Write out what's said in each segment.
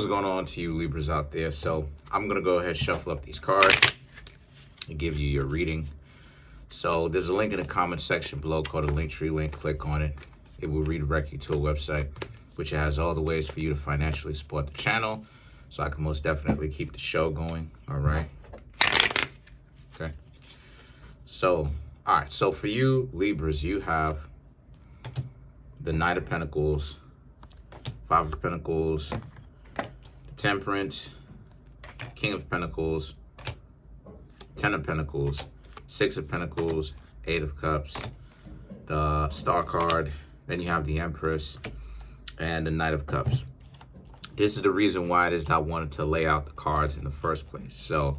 What's going on to you Libras out there? So I'm gonna go ahead and shuffle up these cards and give you your reading. So there's a link in the comment section below called a Linktree link. Click on it. It will redirect you to a website which has all the ways for you to financially support the channel, so I can most definitely keep the show going. All right. Okay. So, all right. So for you Libras, you have the Knight of Pentacles, Five of Pentacles, Temperance, King of Pentacles, Ten of Pentacles, Six of Pentacles, Eight of Cups, the Star card, then you have the Empress, and the Knight of Cups. This is the reason why it is I wanted to lay out the cards in the first place. So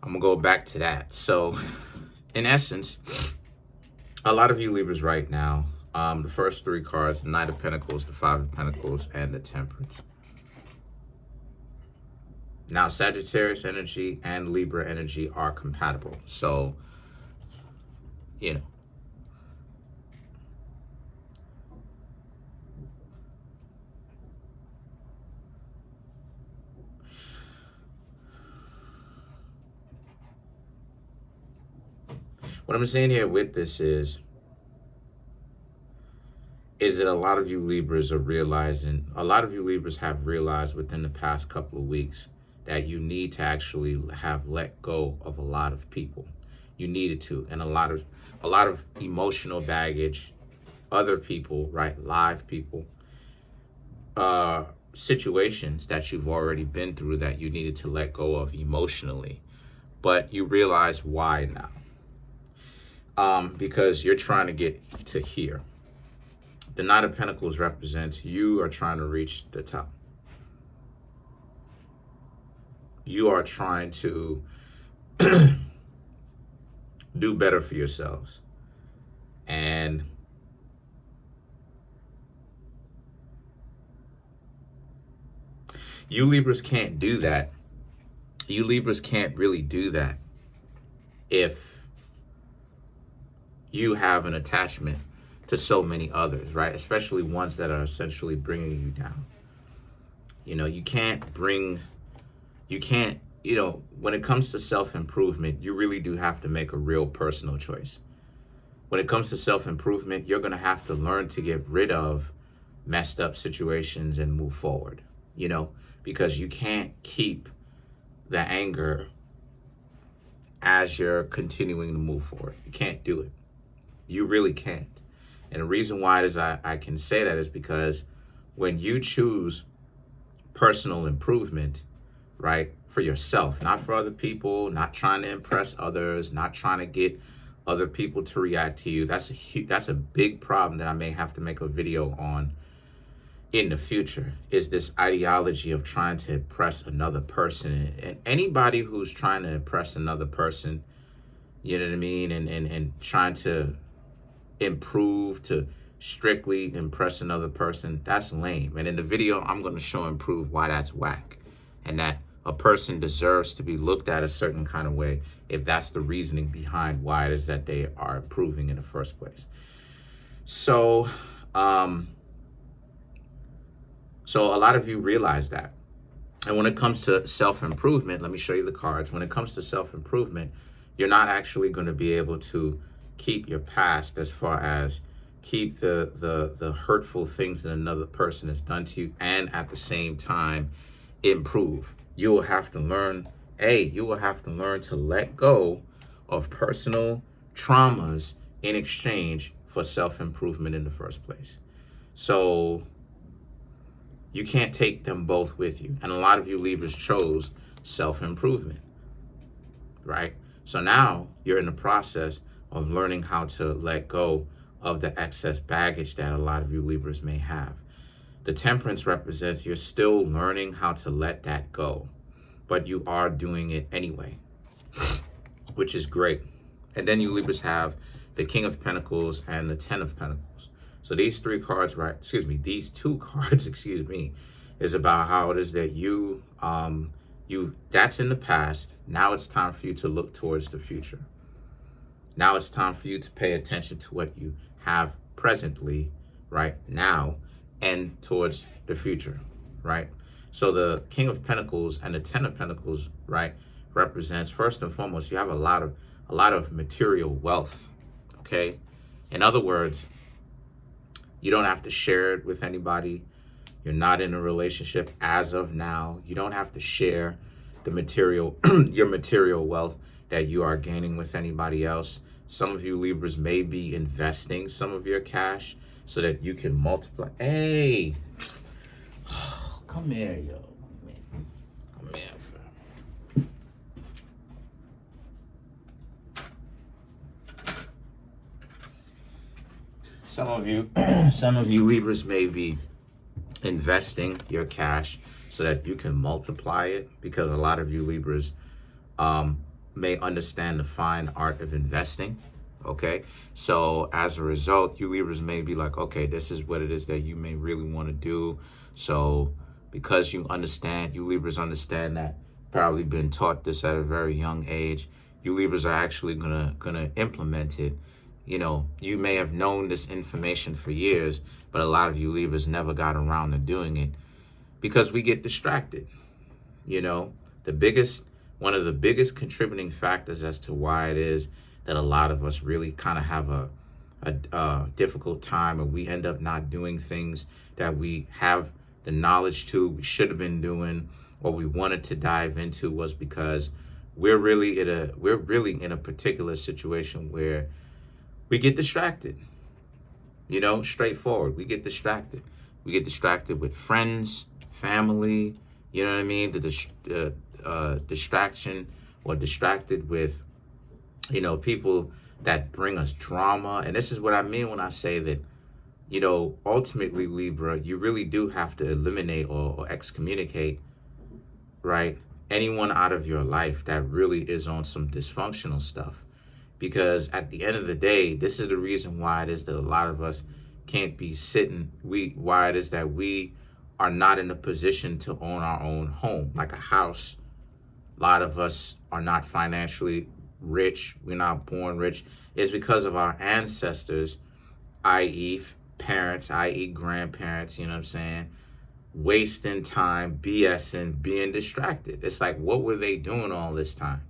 I'm going to go back to that. So in essence, a lot of you Libras right now, the first three cards, the Knight of Pentacles, the Five of Pentacles, and the Temperance. Now, Sagittarius energy and Libra energy are compatible. So, you know. What I'm saying here with this is that a lot of you Libras are realizing, a lot of you Libras have realized within the past couple of weeks that you need to actually have let go of a lot of people. You needed to, and a lot of emotional baggage, other people, right? Live people, situations that you've already been through that you needed to let go of emotionally, but you realize why now. Because you're trying to get to here. The Knight of Pentacles represents you are trying to reach the top. You are trying to do better for yourselves. And you Libras can't do that. You Libras can't really do that if you have an attachment to so many others, right? Especially ones that are essentially bringing you down. You know, you can't, you know, when it comes to self-improvement, you really do have to make a real personal choice. When it comes to self-improvement, you're going to have to learn to get rid of messed up situations and move forward, you know, because you can't keep the anger as you're continuing to move forward. You can't do it. You really can't. And the reason why it is I can say that is because when you choose personal improvement, right, for yourself, not for other people, not trying to impress others, not trying to get other people to react to you, that's a big problem that I may have to make a video on in the future, is this ideology of trying to impress another person. And anybody who's trying to impress another person, you know what I mean, and trying to improve to strictly impress another person, that's lame. And in the video, I'm going to show and prove why that's whack, and that a person deserves to be looked at a certain kind of way if that's the reasoning behind why it is that they are improving in the first place. So, so a lot of you realize that. And when it comes to self-improvement, let me show you the cards. When it comes to self-improvement, you're not actually going to be able to keep your past, as far as keep the hurtful things that another person has done to you, and at the same time improve. You will have to learn, you will have to learn to let go of personal traumas in exchange for self-improvement in the first place. So you can't take them both with you. And a lot of you Libras chose self-improvement, right? So now you're in the process of learning how to let go of the excess baggage that a lot of you Libras may have. The Temperance represents you're still learning how to let that go, but you are doing it anyway, which is great. And then you Libras have the King of Pentacles and the Ten of Pentacles. So these three cards, right, these two cards, is about how it is that you, that's in the past. Now it's time for you to look towards the future. Now it's time for you to pay attention to what you have presently, right now, and towards the future, right? So the King of Pentacles and the Ten of Pentacles, right, represents, first and foremost, you have a lot of material wealth. Okay, in other words, you don't have to share it with anybody. You're not in a relationship as of now. You don't have to share the material, your material wealth that you are gaining with anybody else. Some of you Libras may be investing some of your cash so that you can multiply. Hey, come here, yo. Come here, fam. Some of you Libras may be investing your cash so that you can multiply it, because a lot of you Libras may understand the fine art of investing. Okay, so as a result, you Libras may be like, okay, this is what it is that you may really want to do. So because you Libras understand that, probably been taught this at a very young age, you Libras are actually gonna implement it. You know, you may have known this information for years, but a lot of you Libras never got around to doing it because we get distracted. You know, one of the biggest contributing factors as to why it is that a lot of us really kind of have a difficult time, and we end up not doing things that we have the knowledge to, we should have been doing, or we wanted to dive into, was because we're really in a particular situation where we get distracted. You know, straightforward. We get distracted. We get distracted with friends, family. You know what I mean? The distraction, or distracted with, you know, people that bring us drama. And this is what I mean when I say that, you know, ultimately, Libra, you really do have to eliminate or excommunicate, right, anyone out of your life that really is on some dysfunctional stuff. Because at the end of the day, this is the reason why it is that a lot of us can't be sitting, why it is that we are not in a position to own our own home, like a house. A lot of us are not financially rich. We're not born rich. It's because of our ancestors, i.e. parents, i.e. grandparents, you know what I'm saying, wasting time, BSing, being distracted. It's like, what were they doing all this time?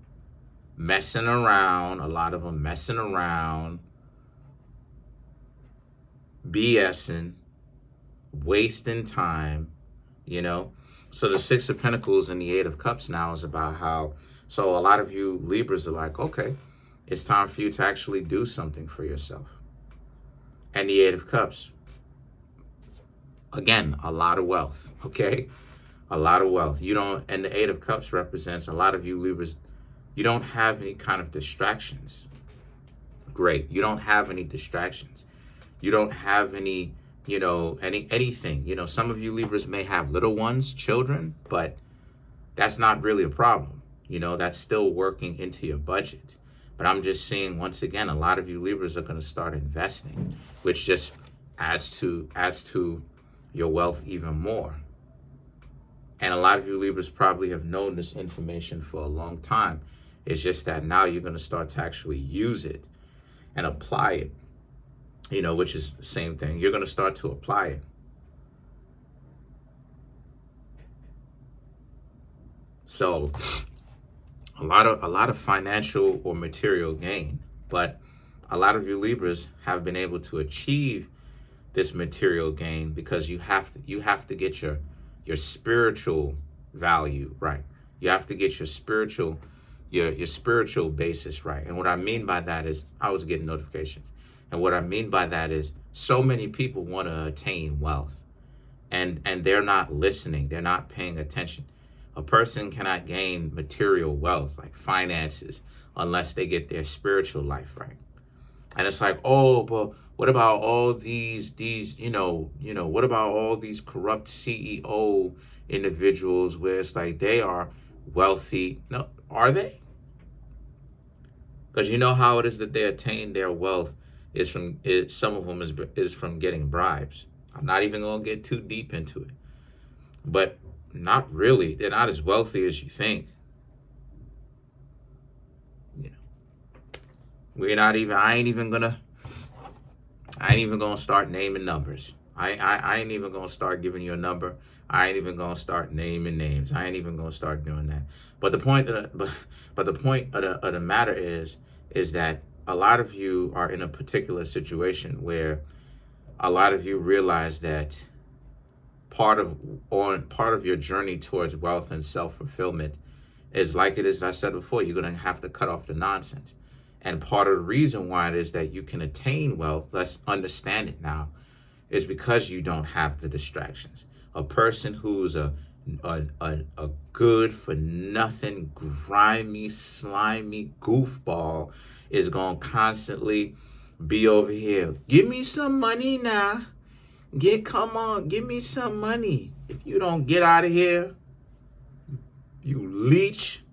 Messing around, a lot of them messing around, BSing, wasting time, you know. So the Six of Pentacles and the Eight of Cups now is about how, so a lot of you Libras are like, okay, it's time for you to actually do something for yourself. And the Eight of Cups, again, a lot of wealth, okay? A lot of wealth. You don't, and the Eight of Cups represents a lot of you Libras, you don't have any kind of distractions. Great. You don't have any distractions. You don't have any, you know, anything. You know, some of you Libras may have little ones, children, but that's not really a problem. You know, that's still working into your budget. But I'm just seeing, once again, a lot of you Libras are going to start investing, which just adds to your wealth even more. And a lot of you Libras probably have known this information for a long time. It's just that now you're going to start to actually use it and apply it, you know, which is the same thing. You're going to start to apply it. So a lot of financial or material gain, but a lot of you Libras have been able to achieve this material gain because you have to get your spiritual value right. You have to get your spiritual basis right. And what I mean by that is, I was getting notifications. And what I mean by that is, so many people want to attain wealth, and they're not listening. They're not paying attention. A person cannot gain material wealth, like finances, unless they get their spiritual life right. And it's like, oh, but what about all these, you know, what about all these corrupt CEO individuals where it's like they are wealthy? No, are they? Because you know how it is that they attain their wealth some of them is from getting bribes. I'm not even going to get too deep into it. But not really. They're not as wealthy as you think. You know, I ain't even gonna start naming numbers. I ain't even gonna start giving you a number. I ain't even gonna start naming names. I ain't even gonna start doing that. But the point but the point of the matter is that a lot of you are in a particular situation where a lot of you realize that part of your journey towards wealth and self-fulfillment is like it is, I said before, you're going to have to cut off the nonsense. And part of the reason why it is that you can attain wealth, let's understand it now, is because you don't have the distractions. A person who's a good for nothing, grimy, slimy goofball is going to constantly be over here. Give me some money now. Come on, give me some money. If you don't get out of here, you leech.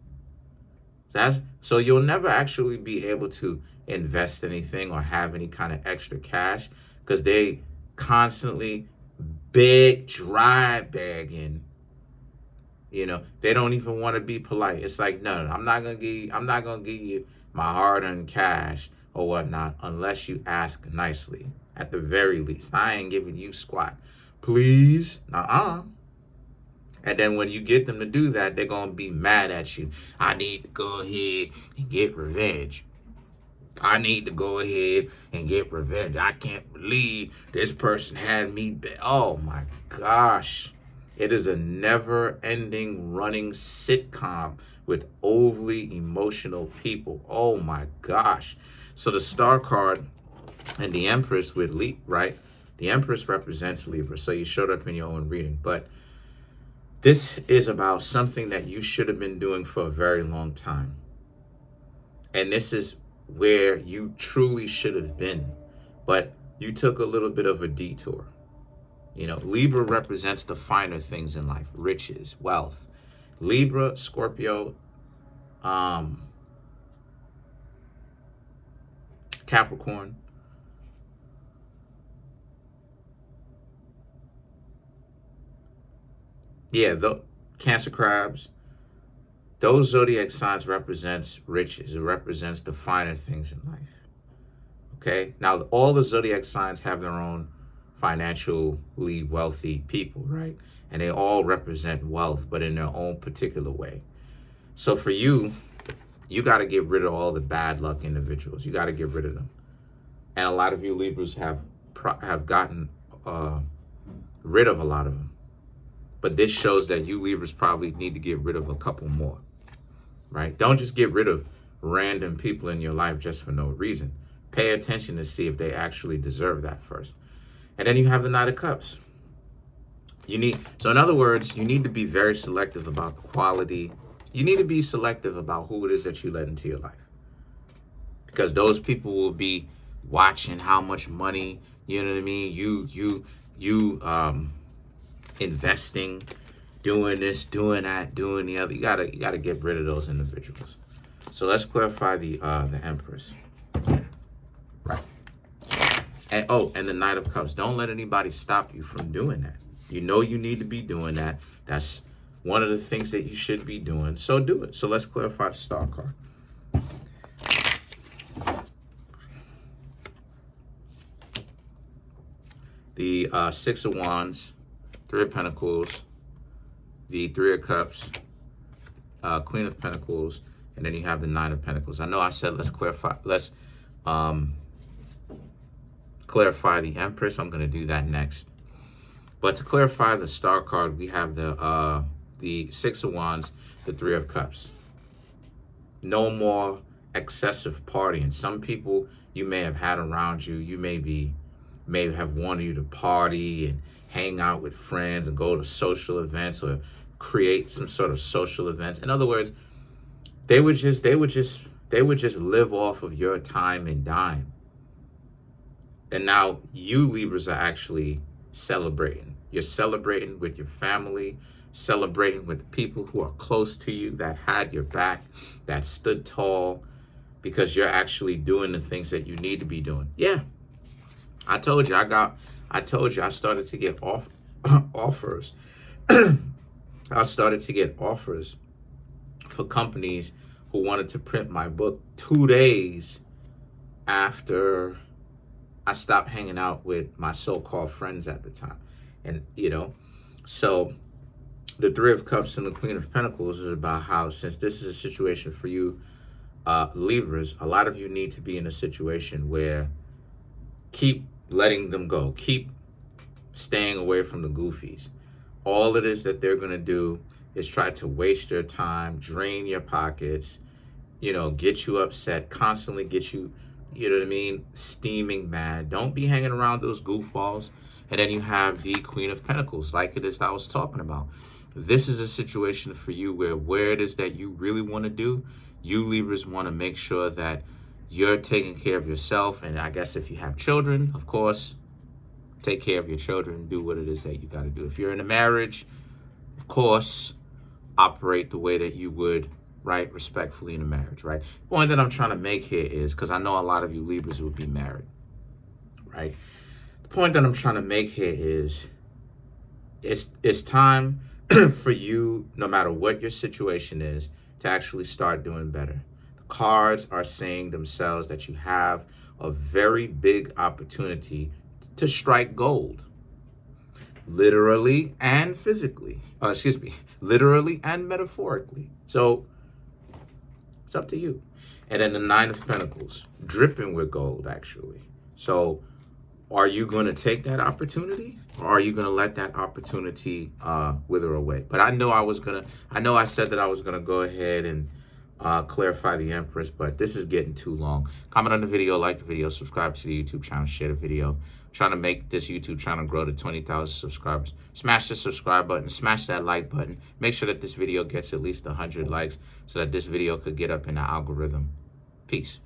So you'll never actually be able to invest anything or have any kind of extra cash because they constantly dry bagging. They don't even want to be polite. It's like, no, I'm not gonna give you my hard-earned cash or whatnot unless you ask nicely. At the very least, I ain't giving you squat. Please, And then when you get them to do that, they're gonna be mad at you. I need to go ahead and get revenge. I need to go ahead and get revenge. I can't believe this person had me. Oh my gosh. It is a never-ending running sitcom with overly emotional people. Oh my gosh. So the star card and the Empress with Libra, right? The Empress represents Libra, so you showed up in your own reading. But this is about something that you should have been doing for a very long time. And this is where you truly should have been. But you took a little bit of a detour. Libra represents the finer things in life, riches, wealth. Libra, Scorpio, Capricorn. Yeah, the Cancer, crabs. Those zodiac signs represents riches. It represents the finer things in life. Okay? Now, all the zodiac signs have their own financially wealthy people, right? And they all represent wealth, but in their own particular way. So for you, you got to get rid of all the bad luck individuals. You got to get rid of them. And a lot of you Libras have gotten rid of a lot of them. But this shows that you Libras probably need to get rid of a couple more, right? Don't just get rid of random people in your life just for no reason. Pay attention to see if they actually deserve that first. And then you have the Knight of Cups. So in other words, you need to be very selective about the quality. You need to be selective about who it is that you let into your life. Because those people will be watching how much money, you know what I mean? You investing, doing this, doing that, doing the other. You gotta get rid of those individuals. So let's clarify the Empress. Right. And the Knight of Cups. Don't let anybody stop you from doing that. You need to be doing that. That's one of the things that you should be doing. So do it. So let's clarify the star card. The Six of Wands, Three of Pentacles, the Three of Cups, Queen of Pentacles, and then you have the Nine of Pentacles. I know I said let's clarify. Let's clarify the Empress. I'm going to do that next. But to clarify the star card, we have the Six of Wands, the Three of Cups. No more excessive partying. Some people you may have had around you, may have wanted you to party and hang out with friends and go to social events or create some sort of social events. In other words, they would just live off of your time and dime. And now you Libras are actually celebrating. You're celebrating with your family, celebrating with people who are close to you, that had your back, that stood tall, because you're actually doing the things that you need to be doing. Yeah. I told you I started to get offers. I started to get offers for companies who wanted to print my book 2 days after I stopped hanging out with my so-called friends at the time. And, so the Three of Cups and the Queen of Pentacles is about how, since this is a situation for you, Libras, a lot of you need to be in a situation where keep letting them go. Keep staying away from the goofies. All it is that they're going to do is try to waste your time, drain your pockets, get you upset, constantly get you, steaming mad. Don't be hanging around those goofballs. And then you have the Queen of Pentacles, like it is that I was talking about. This is a situation for you where it is that you really want to do, you Libras want to make sure that you're taking care of yourself. And I guess if you have children, of course, take care of your children, do what it is that you got to do. If you're in a marriage, of course, operate the way that you would, right, respectfully in a marriage, right? The point that I'm trying to make here is, because I know a lot of you Libras would be married, right? The point that I'm trying to make here is it's time for you, no matter what your situation is, to actually start doing better. The cards are saying themselves that you have a very big opportunity to strike gold, literally and physically. Literally and metaphorically. So it's up to you. And then the Nine of Pentacles, dripping with gold, actually. So are you going to take that opportunity, or are you going to let that opportunity wither away? But I know I said that I was going to go ahead and clarify the Empress, but this is getting too long. Comment on the video, like the video, subscribe to the YouTube channel, share the video. I'm trying to make this YouTube channel grow to 20,000 subscribers. Smash the subscribe button, smash that like button. Make sure that this video gets at least 100 likes so that this video could get up in the algorithm. Peace.